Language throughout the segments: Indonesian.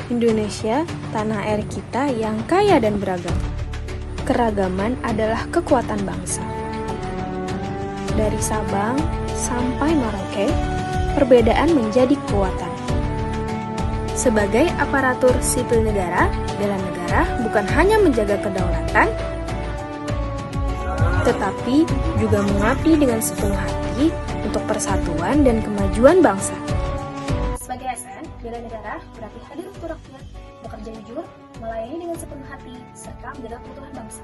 Indonesia, tanah air kita yang kaya dan beragam. Keragaman adalah kekuatan bangsa. Dari Sabang sampai Merauke, perbedaan menjadi kekuatan. Sebagai aparatur sipil negara, bela negara bukan hanya menjaga kedaulatan, tetapi juga mengabdi dengan sepenuh hati untuk persatuan dan kemajuan bangsa. Sebagai ASN, bela negara berarti hadir untuk rakyat, bekerja jujur, melayani dengan sepenuh hati, serta menjaga keutuhan bangsa.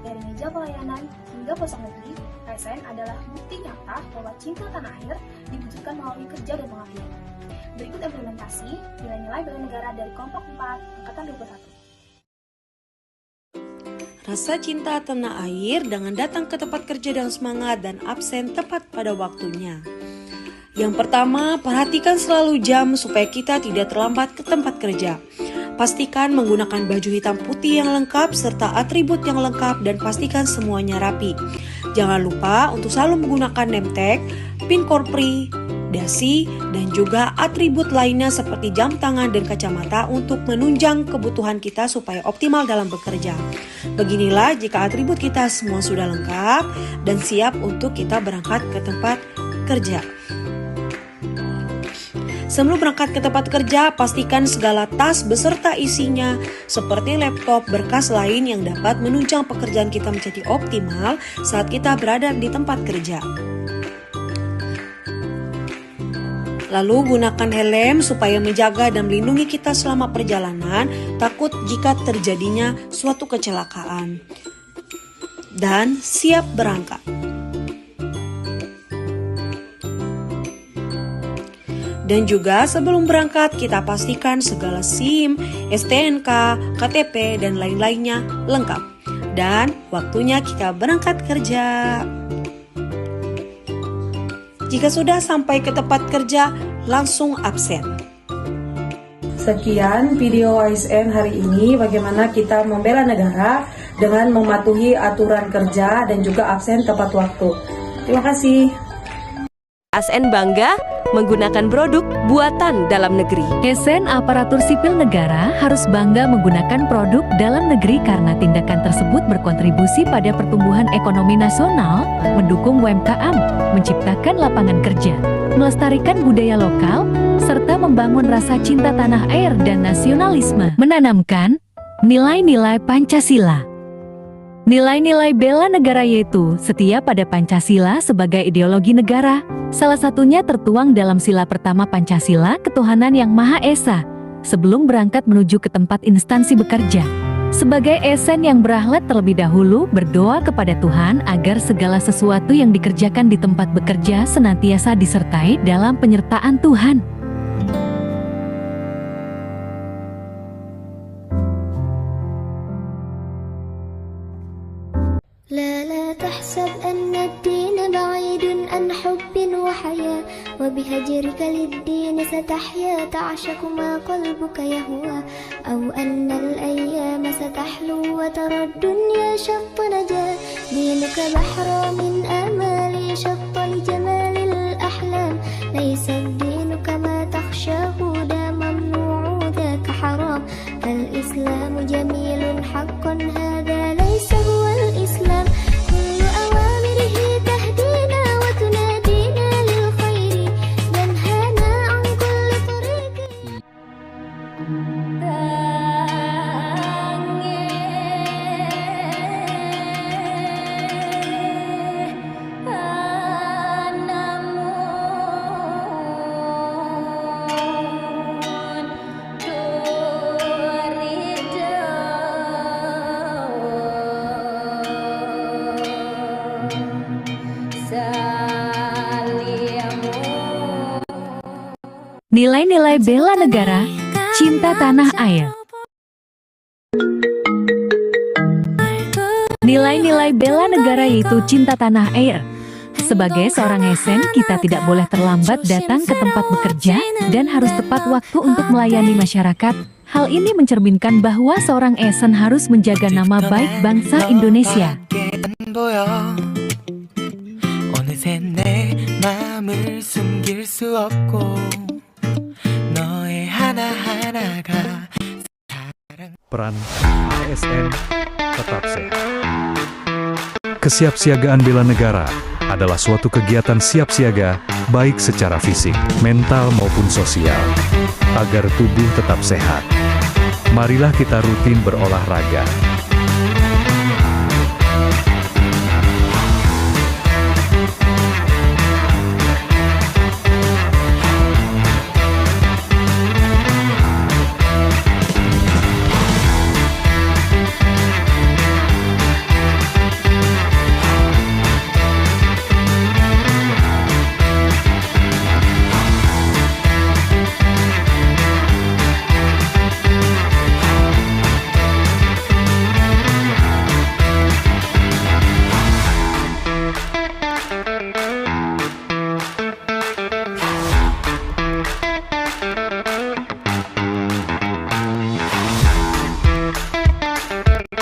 Dari meja pelayanan hingga pelosok negeri, ASN adalah bukti nyata bahwa cinta tanah air diwujudkan melalui kerja dan pengabdian. Berikut implementasi nilai-nilai bela negara dari kelompok 4 Angkatan 21. Rasa cinta tanah air dengan datang ke tempat kerja dengan semangat dan absen tepat pada waktunya. Yang pertama, perhatikan selalu jam supaya kita tidak terlambat ke tempat kerja. Pastikan menggunakan baju hitam putih yang lengkap serta atribut yang lengkap dan pastikan semuanya rapi. Jangan lupa untuk selalu menggunakan name tag, pin korpri, dasi, dan juga atribut lainnya seperti jam tangan dan kacamata untuk menunjang kebutuhan kita supaya optimal dalam bekerja. Beginilah jika atribut kita semua sudah lengkap dan siap untuk kita berangkat ke tempat kerja. Sebelum berangkat ke tempat kerja, pastikan segala tas beserta isinya seperti laptop, berkas lain yang dapat menunjang pekerjaan kita menjadi optimal saat kita berada di tempat kerja. Lalu gunakan helm supaya menjaga dan melindungi kita selama perjalanan, takut jika terjadinya suatu kecelakaan. Dan siap berangkat. Dan juga sebelum berangkat kita pastikan segala SIM, STNK, KTP, dan lain-lainnya lengkap. Dan waktunya kita berangkat kerja. Jika sudah sampai ke tempat kerja, langsung absen. Sekian video ASN hari ini, bagaimana kita membela negara dengan mematuhi aturan kerja dan juga absen tepat waktu. Terima kasih. ASN bangga menggunakan produk buatan dalam negeri. ASN Aparatur Sipil Negara harus bangga menggunakan produk dalam negeri karena tindakan tersebut berkontribusi pada pertumbuhan ekonomi nasional, mendukung UMKM, menciptakan lapangan kerja, melestarikan budaya lokal, serta membangun rasa cinta tanah air dan nasionalisme, menanamkan nilai-nilai Pancasila. Nilai-nilai bela negara yaitu setia pada Pancasila sebagai ideologi negara. Salah satunya tertuang dalam sila pertama Pancasila, ketuhanan yang Maha Esa, sebelum berangkat menuju ke tempat instansi bekerja. Sebagai ASN yang berakhlak terlebih dahulu, berdoa kepada Tuhan agar segala sesuatu yang dikerjakan di tempat bekerja senantiasa disertai dalam penyertaan Tuhan. لا تحسب أن الدين بعيد عن حب وحياة وبهجرك للدين ستحيا تعشق ما قلبك يهوى أو أن الأيام ستحلو وترى الدنيا شط نجاة دينك بحر من آمال شط لجمال الأحلام ليس الدين كما تخشاه دا ممنوع ذاك حرام فالإسلام جميل حقا هذا ليس هو الإسلام كل أوامره تهدينا وتنادينا للخير تنهانا عن كل طريق Nilai-nilai bela negara, cinta tanah air. Nilai-nilai bela negara yaitu cinta tanah air. Sebagai seorang ASN, kita tidak boleh terlambat datang ke tempat bekerja dan harus tepat waktu untuk melayani masyarakat. Hal ini mencerminkan bahwa seorang ASN harus menjaga nama baik bangsa Indonesia. 어느새 내 맘을 숨길 수 없고 너의 하나하나가 Peran ASN tetap sehat. Kesiapsiagaan bela negara adalah suatu kegiatan siap siaga, baik secara fisik, mental maupun sosial, agar tubuh tetap sehat. Marilah kita rutin berolahraga.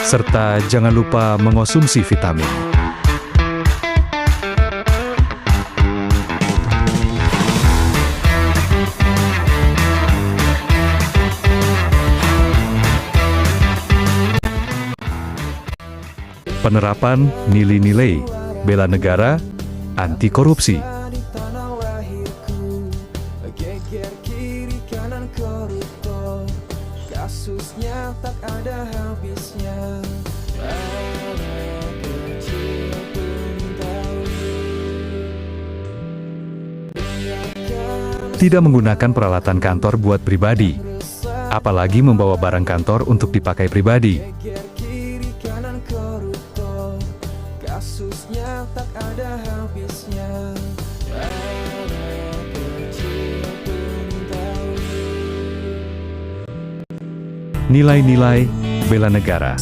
Serta jangan lupa mengonsumsi vitamin. Penerapan nilai-nilai bela negara, anti korupsi. Kasusnya tak ada habisnya. Tidak menggunakan peralatan kantor buat pribadi, apalagi membawa barang kantor untuk dipakai pribadi. Kasusnya tak ada habisnya. Nilai-nilai bela negara.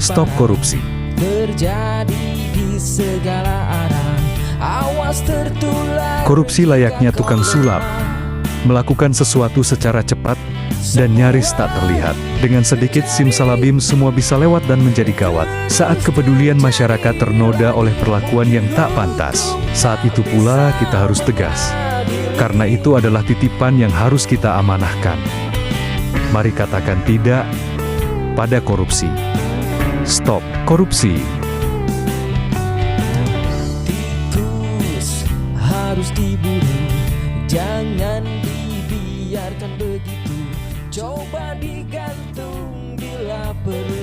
Stop korupsi. Terjadi di segala arah. Awas tertular. Korupsi layaknya tukang sulap, melakukan sesuatu secara cepat dan nyaris tak terlihat. Dengan sedikit simsalabim semua bisa lewat dan menjadi gawat. Saat kepedulian masyarakat ternoda oleh perlakuan yang tak pantas, saat itu pula kita harus tegas. Karena itu adalah titipan yang harus kita amanahkan. Mari katakan tidak pada korupsi. Stop korupsi. Tikus harus diburu, jangan dibiarkan begitu. Coba digantung bila perlu.